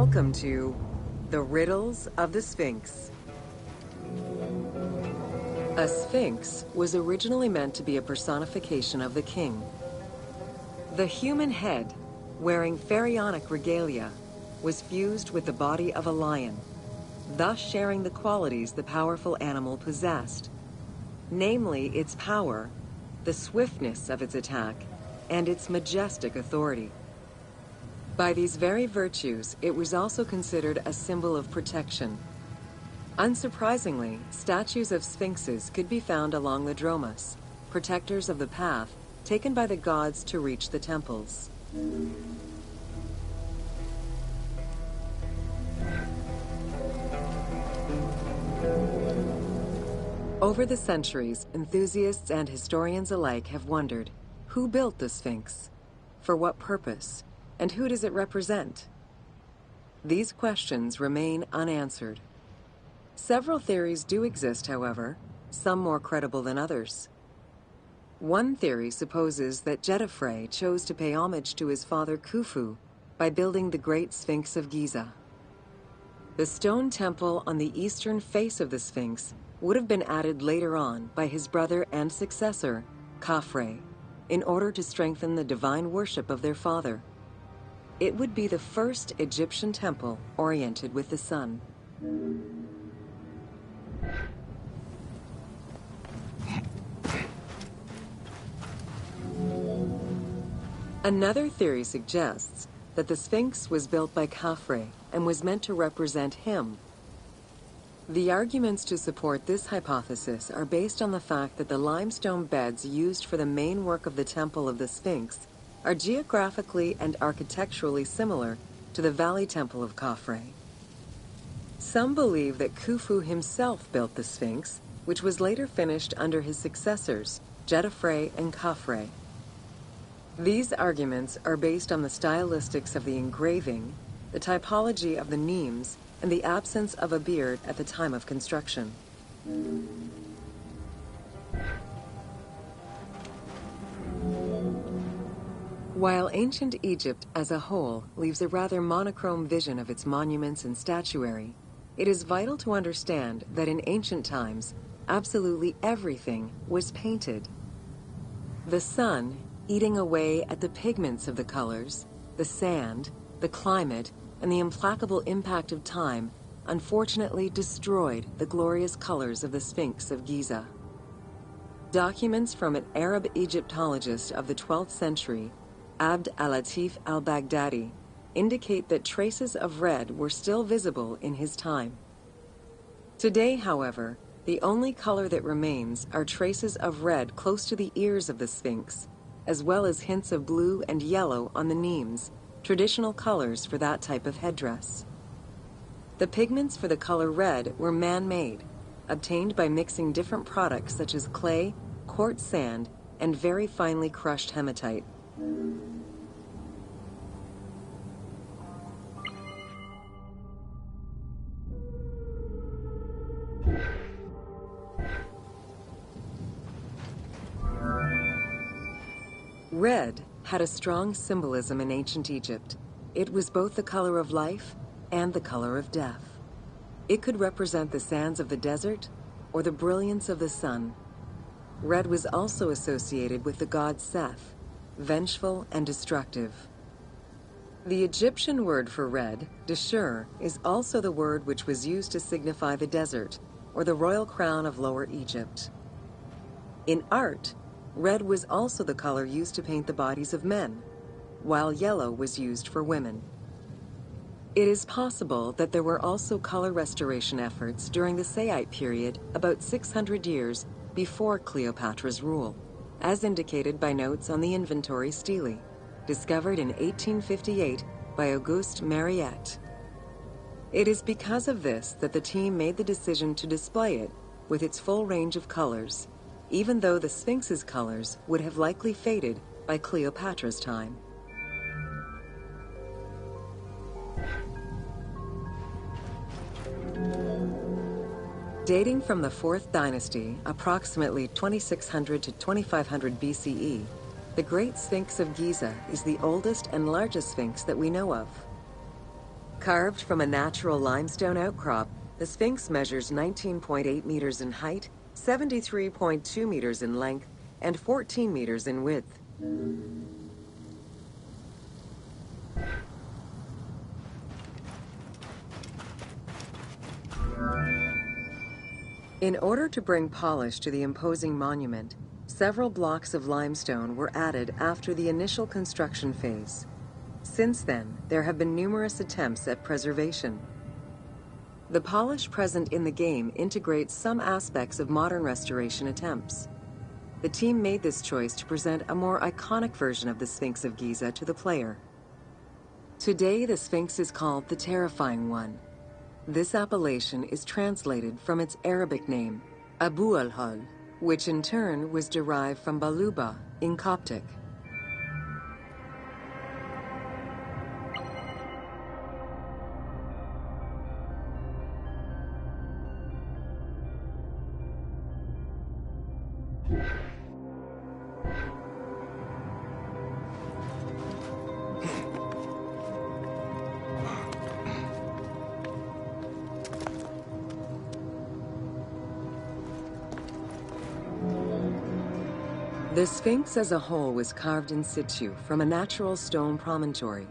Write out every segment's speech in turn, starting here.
Welcome to The Riddles of the Sphinx. A sphinx was originally meant to be a personification of the king. The human head, wearing pharaonic regalia, was fused with the body of a lion, thus sharing the qualities the powerful animal possessed, namely its power, the swiftness of its attack, and its majestic authority. By these very virtues, it was also considered a symbol of protection. Unsurprisingly, statues of sphinxes could be found along the dromas, protectors of the path taken by the gods to reach the temples. Over the centuries, enthusiasts and historians alike have wondered, who built the Sphinx? For what purpose? And who does it represent? These questions remain unanswered. Several theories do exist, however, some more credible than others. One theory supposes that Djedefre chose to pay homage to his father Khufu by building the Great Sphinx of Giza. The stone temple on the eastern face of the Sphinx would have been added later on by his brother and successor, Khafre, in order to strengthen the divine worship of their father. It would be the first Egyptian temple oriented with the sun. Another theory suggests that the Sphinx was built by Khafre and was meant to represent him. The arguments to support this hypothesis are based on the fact that the limestone beds used for the main work of the Temple of the Sphinx are geographically and architecturally similar to the Valley Temple of Khafre. Some believe that Khufu himself built the Sphinx, which was later finished under his successors, Djedefre and Khafre. These arguments are based on the stylistics of the engraving, the typology of the nemes, and the absence of a beard at the time of construction. While ancient Egypt as a whole leaves a rather monochrome vision of its monuments and statuary, it is vital to understand that in ancient times, absolutely everything was painted. The sun, eating away at the pigments of the colors, the sand, the climate, and the implacable impact of time, unfortunately destroyed the glorious colors of the Sphinx of Giza. Documents from an Arab Egyptologist of the 12th century, Abd al-Latif al-Baghdadi, indicate that traces of red were still visible in his time. Today, however, the only color that remains are traces of red close to the ears of the Sphinx, as well as hints of blue and yellow on the nemes, traditional colors for that type of headdress. The pigments for the color red were man-made, obtained by mixing different products such as clay, quartz sand, and very finely crushed hematite. Red had a strong symbolism in ancient Egypt. It was both the color of life and the color of death. It could represent the sands of the desert or the brilliance of the sun. Red was also associated with the god Seth, vengeful and destructive. The Egyptian word for red, deshur, is also the word which was used to signify the desert, or the royal crown of Lower Egypt. In art, red was also the color used to paint the bodies of men, while yellow was used for women. It is possible that there were also color restoration efforts during the Saite period about 600 years before Cleopatra's rule, as indicated by notes on the inventory stele, discovered in 1858 by Auguste Mariette. It is because of this that the team made the decision to display it with its full range of colors, even though the Sphinx's colors would have likely faded by Cleopatra's time. Dating from the 4th dynasty, approximately 2600 to 2500 BCE, the Great Sphinx of Giza is the oldest and largest sphinx that we know of. Carved from a natural limestone outcrop, the Sphinx measures 19.8 meters in height, 73.2 meters in length, and 14 meters in width. In order to bring polish to the imposing monument, several blocks of limestone were added after the initial construction phase. Since then, there have been numerous attempts at preservation. The polish present in the game integrates some aspects of modern restoration attempts. The team made this choice to present a more iconic version of the Sphinx of Giza to the player. Today, the Sphinx is called the Terrifying One. This appellation is translated from its Arabic name, Abu al-Hal, which in turn was derived from Baluba in Coptic. The Sphinx as a whole was carved in situ from a natural stone promontory.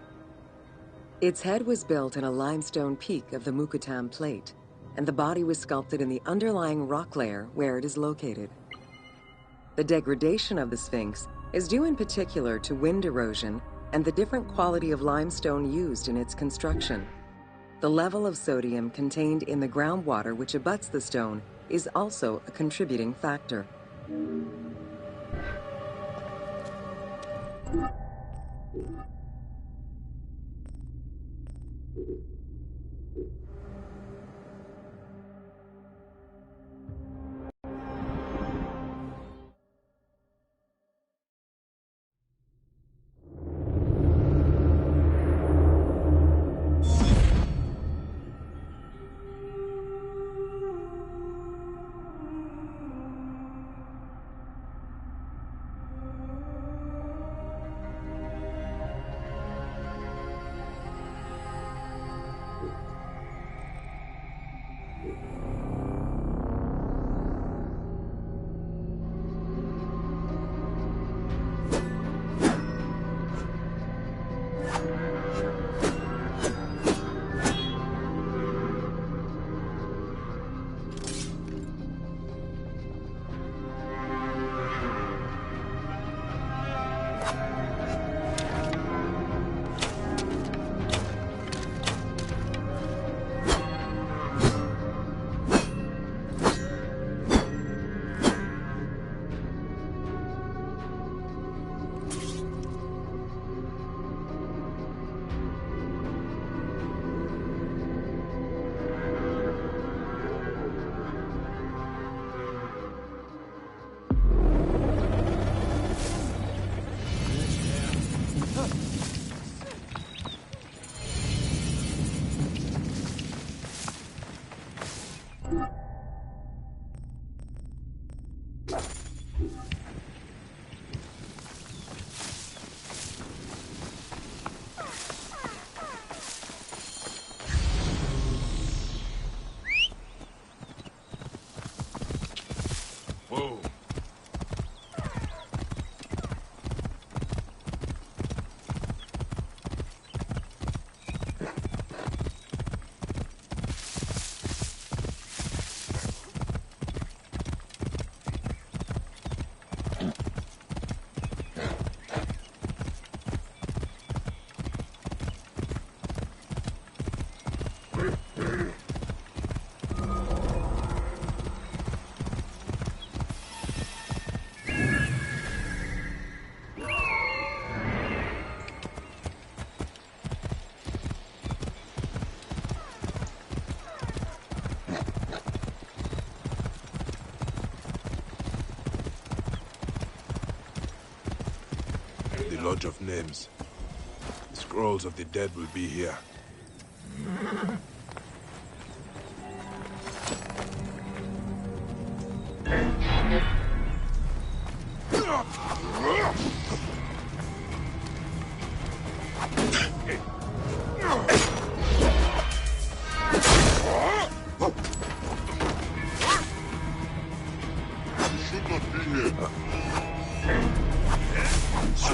Its head was built in a limestone peak of the Mukutam Plate, and the body was sculpted in the underlying rock layer where it is located. The degradation of the Sphinx is due in particular to wind erosion and the different quality of limestone used in its construction. The level of sodium contained in the groundwater which abuts the stone is also a contributing factor. Lodge of Names. The scrolls of the dead will be here.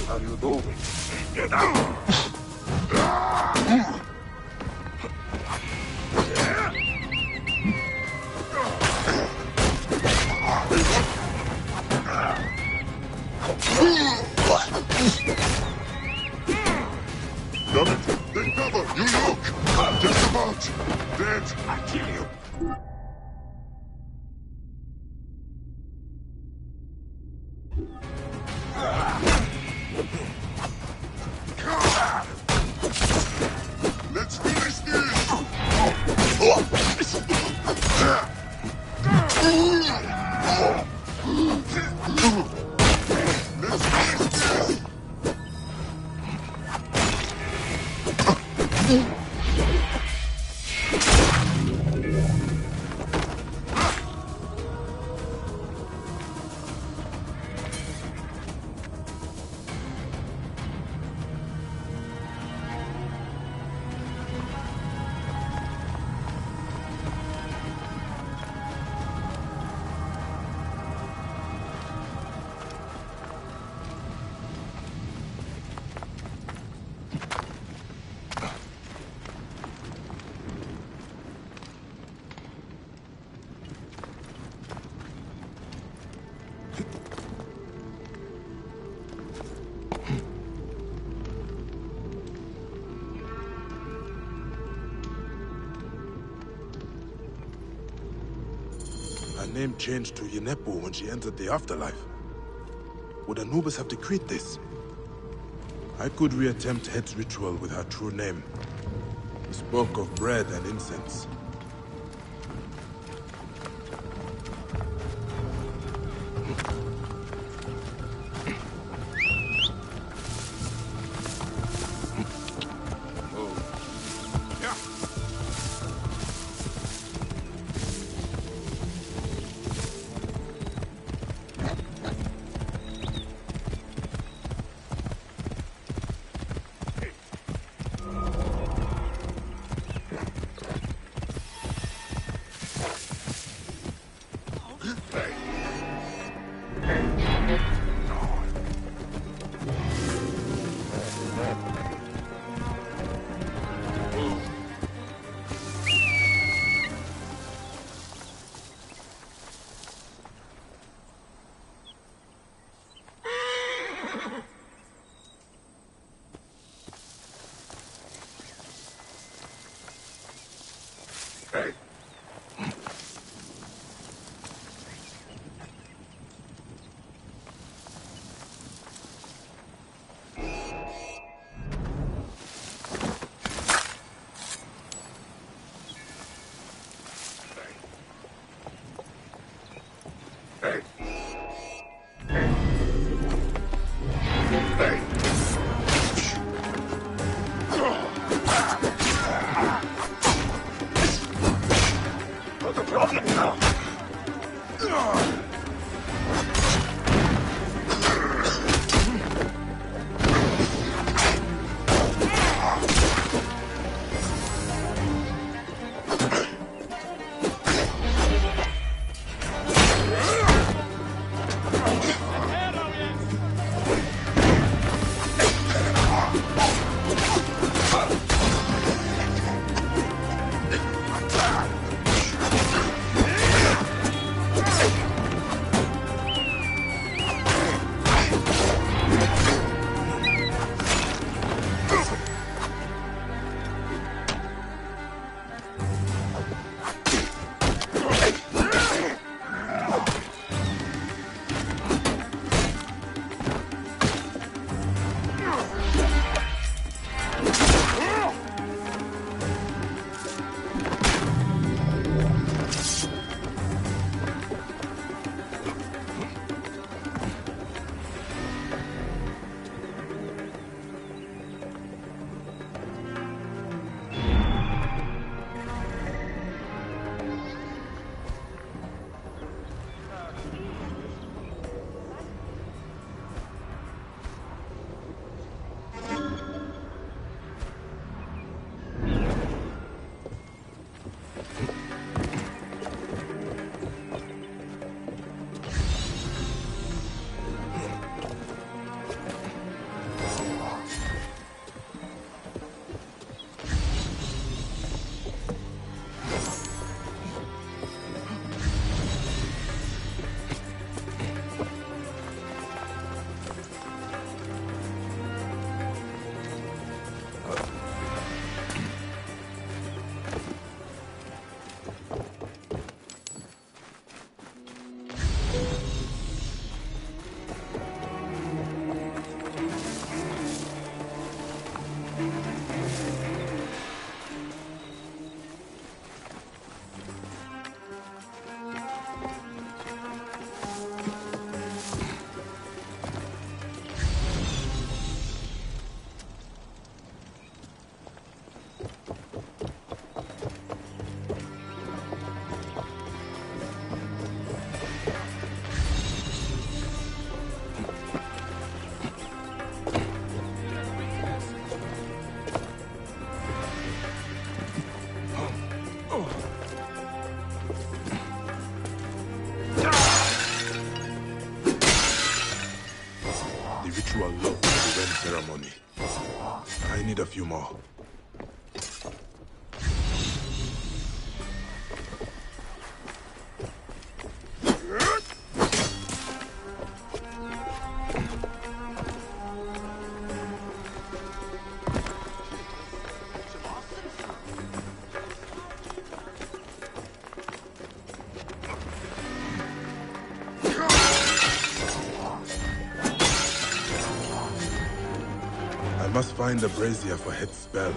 are you doing? Get out! Damn it! Take cover! You look! Just about! Dead! I kill you. Let's finish this! Let's finish this! Her name changed to Yenepo when she entered the afterlife. Would Anubis have decreed this? I could reattempt Head's ritual with her true name. He spoke of bread and incense. ritual love for the Ren ceremony. I need a few more. I must find a brazier for Head's spell.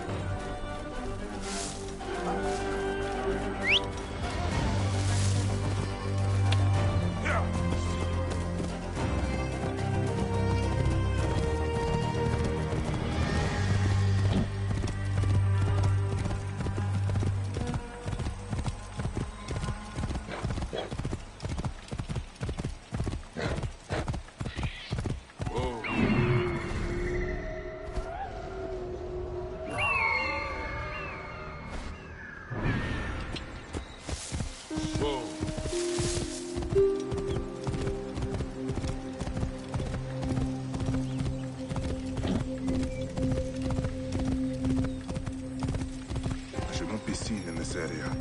Area.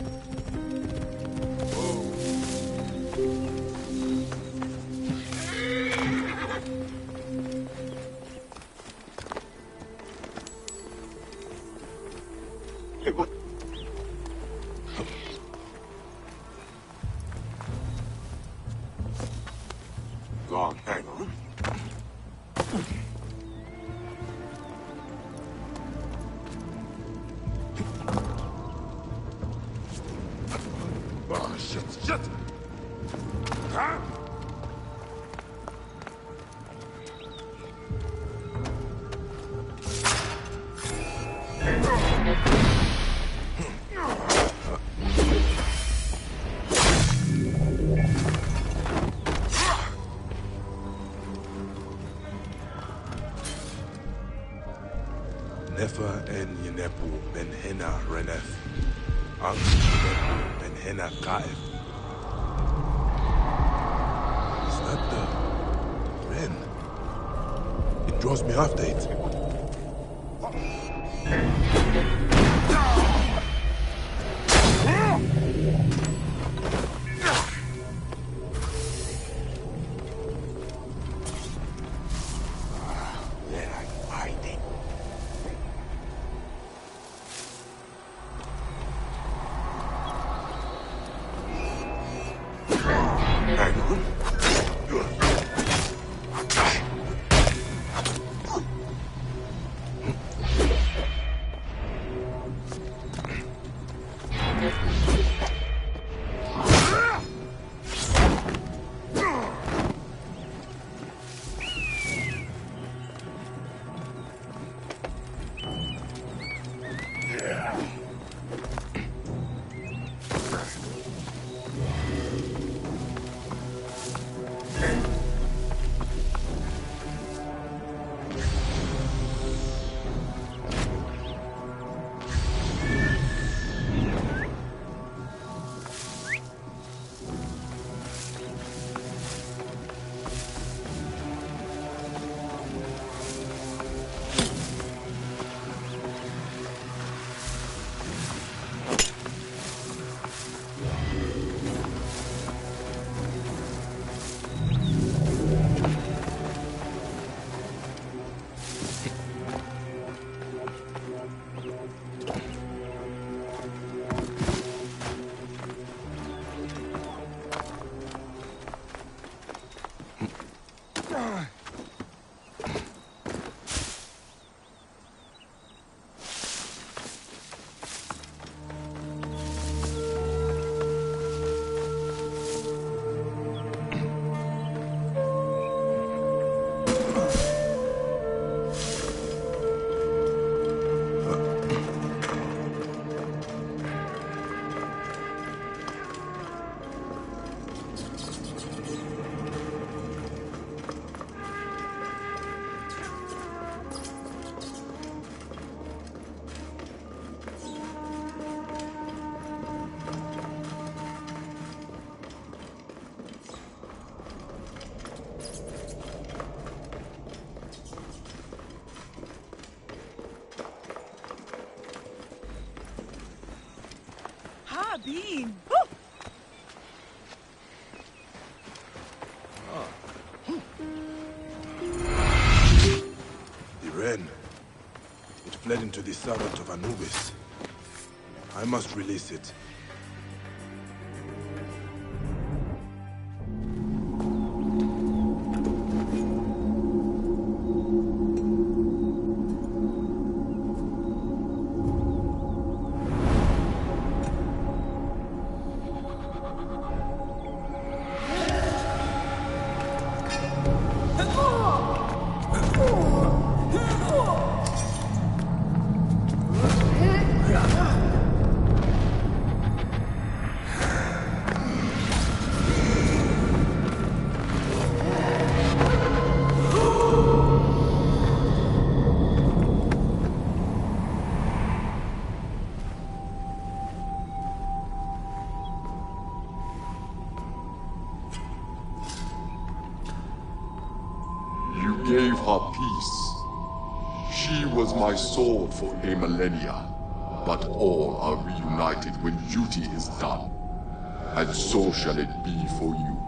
Long, hang on. Oh, shit! Huh? Nefer en Yenepu ben Hena Renef. Ang Yenepu ben Hena Kaef. Is that the Ren? It draws me after it. bean. The wren. It fled into the servant of Anubis. I must release it. Gave her peace. She was my sword for a millennia, but all are reunited when duty is done, and so shall it be for you.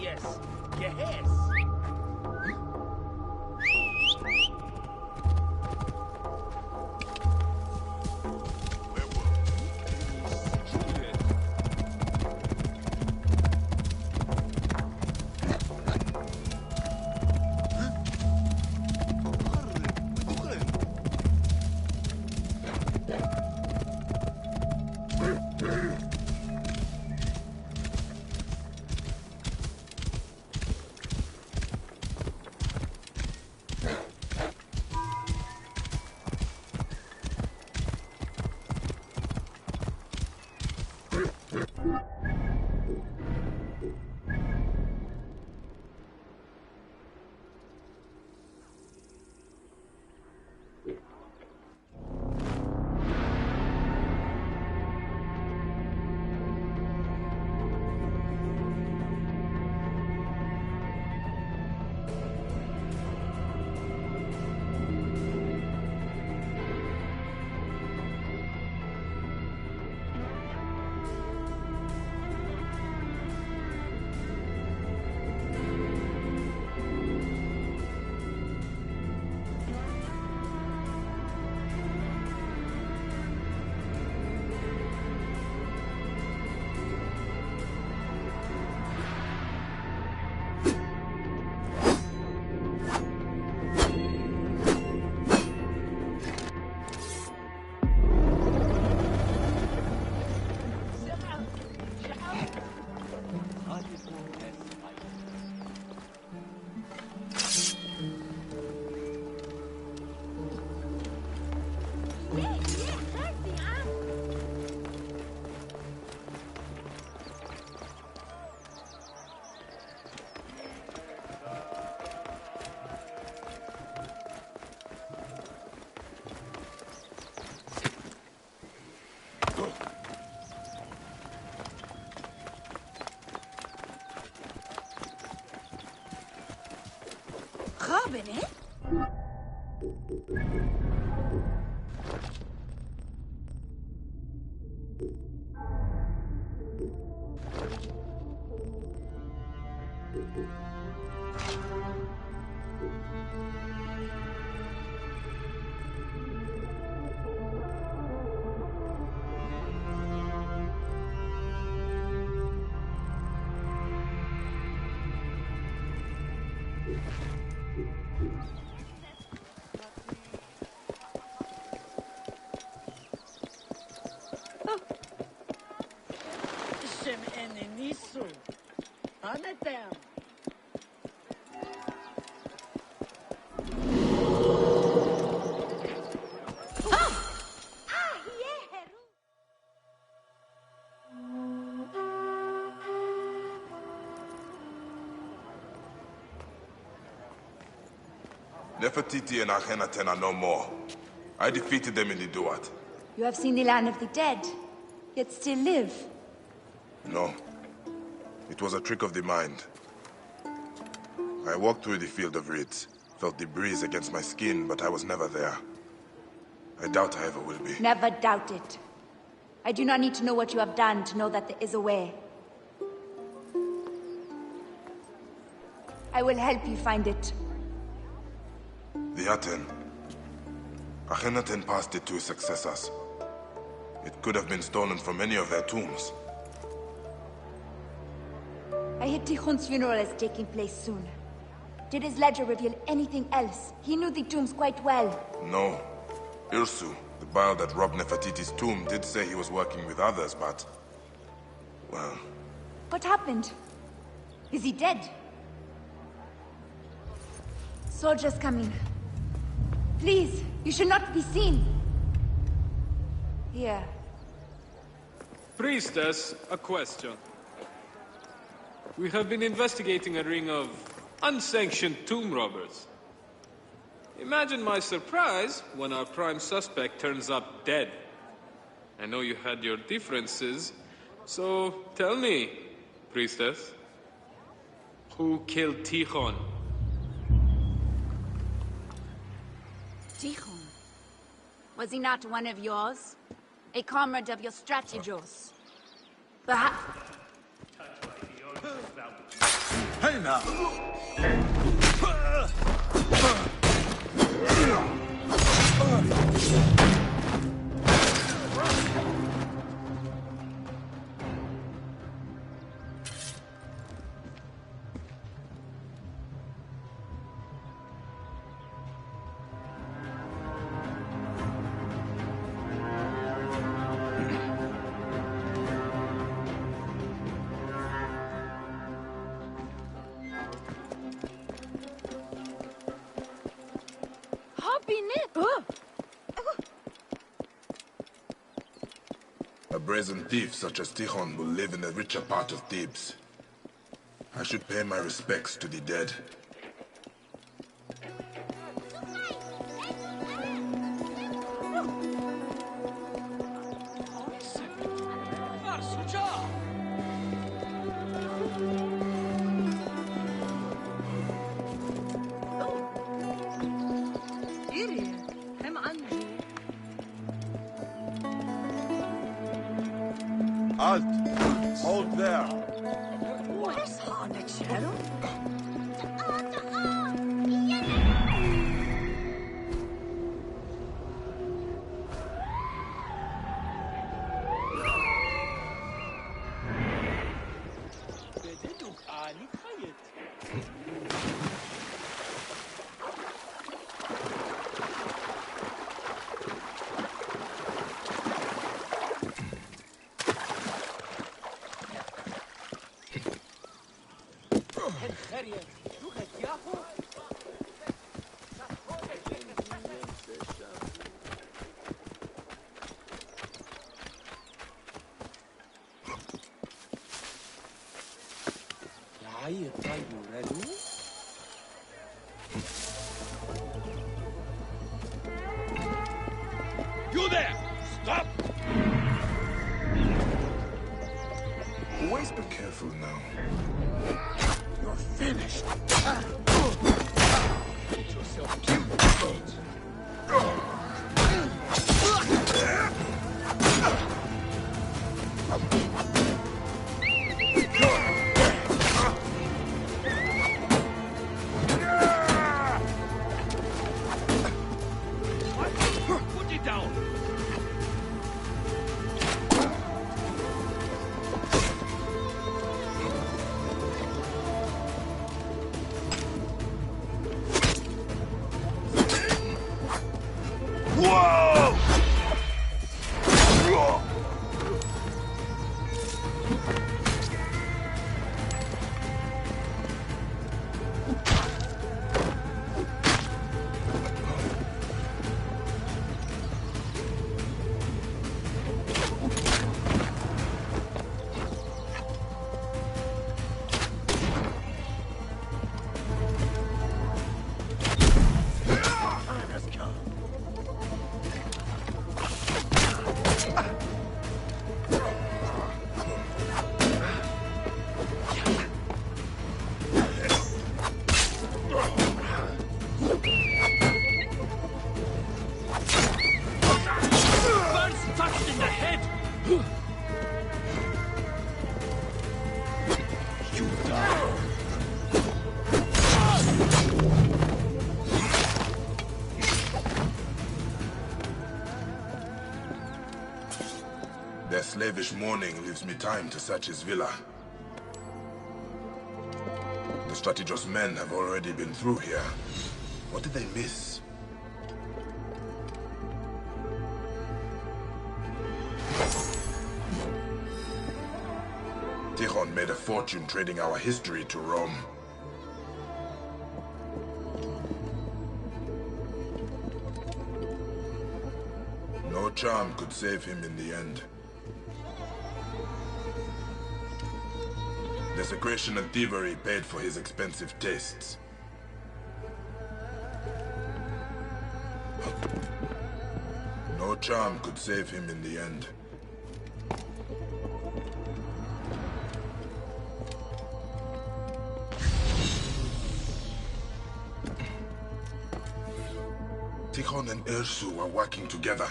yes. Yes. Robin, eh? Shem enenisu. Anetem. Nefertiti and Akhenaten are no more. I defeated them in the Duat. You have seen the land of the dead, yet still live. No. It was a trick of the mind. I walked through the field of reeds, felt the breeze against my skin, but I was never there. I doubt I ever will be. Never doubt it. I do not need to know what you have done to know that there is a way. I will help you find it. The Aten. Akhenaten passed it to his successors. It could have been stolen from any of their tombs. I hear Tikhon's funeral is taking place soon. Did his ledger reveal anything else? He knew the tombs quite well. No. Irsu, the Baal that robbed Nefertiti's tomb, did say he was working with others, but... well... What happened? Is he dead? Soldiers coming. Please, you should not be seen. Here. Priestess, a question. We have been investigating a ring of unsanctioned tomb robbers. Imagine my surprise when our prime suspect turns up dead. I know you had your differences, so tell me, Priestess, who killed Tikhon? Tikhon. Was he not one of yours? A comrade of your strategos? Perhaps... Hey now! A brazen thief such as Tikhon will live in a richer part of Thebes. I should pay my respects to the dead. Halt! Hold there! You there! Stop! Always be careful now. You're finished! Get yourself killed! Put it down! Whoa! Their slavish mourning leaves me time to search his villa. The Strategos men have already been through here. What did they miss? Tikhon made a fortune trading our history to Rome. No charm could save him in the end. Desecration and thievery paid for his expensive tastes. No charm could save him in the end. Tikhon and Ersu are working together.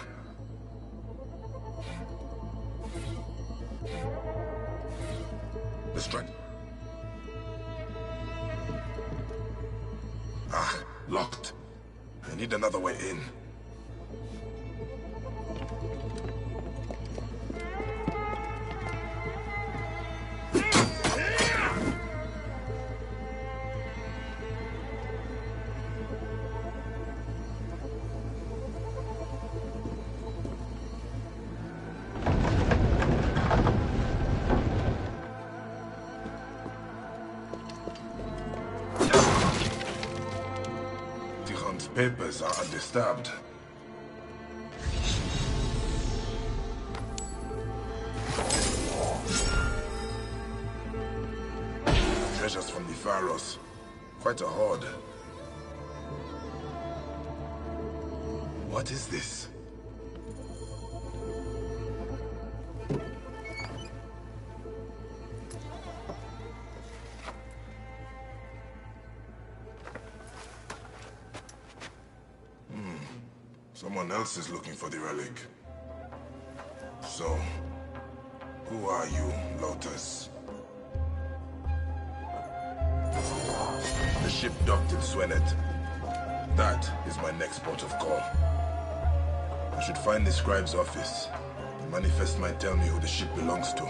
find another way in. Tichon's papers are undisturbed. Treasures from the Pharaohs. Quite a hoard. What is this? Someone else is looking for the relic. So, who are you, Lotus? The ship docked in Swenet. That is my next port of call. I should find the scribe's office. The manifest might tell me who the ship belongs to.